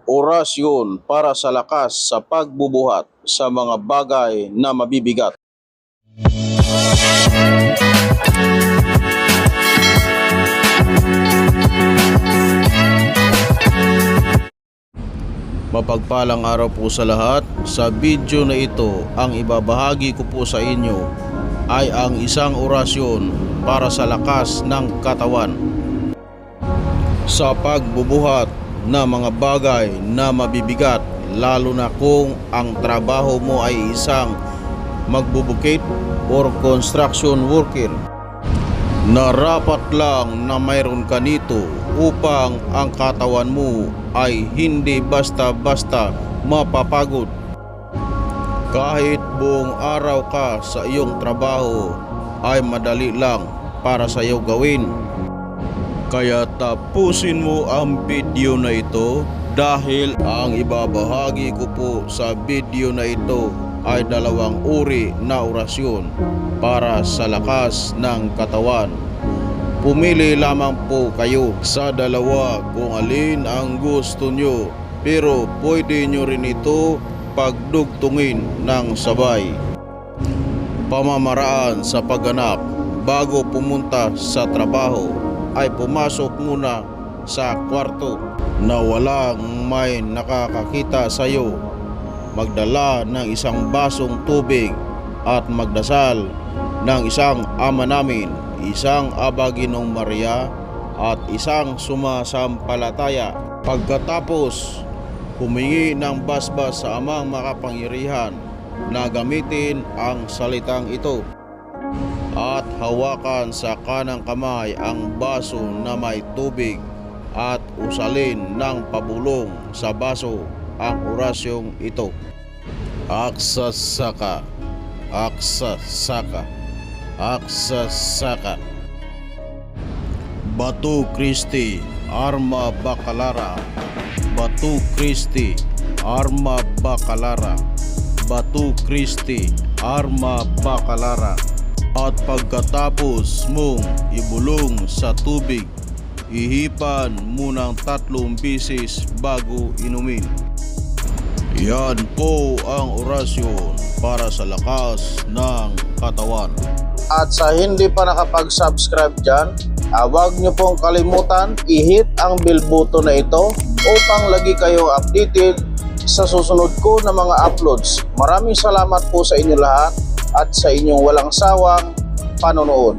orasyon para sa lakas sa pagbubuhat sa mga bagay na mabibigat. Mapagpalang araw po sa lahat. Sa video na ito, ang ibabahagi ko po sa inyo ay ang isang orasyon para sa lakas ng katawan sa pagbubuhat na mga bagay na mabibigat, lalo na kung ang trabaho mo ay isang magbubukit or construction worker. Narapat lang na mayroon ka nito upang ang katawan mo ay hindi basta-basta mapapagod. Kahit buong araw ka sa iyong trabaho ay madali lang para sa iyo gawin. Kaya tapusin mo ang video na ito dahil ang ibabahagi ko po sa video na ito ay dalawang uri na orasyon para sa lakas ng katawan. Pumili lamang po kayo sa dalawa kung alin ang gusto nyo, pero pwede nyo rin ito pagdugtungin ng sabay. Pamamaraan sa pagganap: bago pumunta sa trabaho ay pumasok muna sa kwarto na walang may nakakakita sa iyo. Magdala ng isang basong tubig at magdasal ng isang Ama Namin, isang Aba Ginoong Maria at isang sumasampalataya. Pagkatapos, humingi ng basbas sa Amang Makapangyarihan na gamitin ang salitang ito at hawakan sa kanang kamay ang baso na may tubig at usalin ng pabulong sa baso ang orasyong ito. Aksasaka, aksasaka, aksasaka. Batu Christi, Arma Bakalara. Batu Christi, Arma Bakalara. Batu Christi, Arma Bakalara. At pagkatapos mong ibulong sa tubig, ihipan munang 3 beses bago inumin. Yan po ang orasyon para sa lakas ng katawan. At sa hindi pa nakapag-subscribe dyan, huwag nyo pong kalimutan i-hit ang bell button na ito upang lagi kayong updated sa susunod ko na mga uploads. Maraming salamat po sa inyo lahat at sa inyong walang sawang panonood.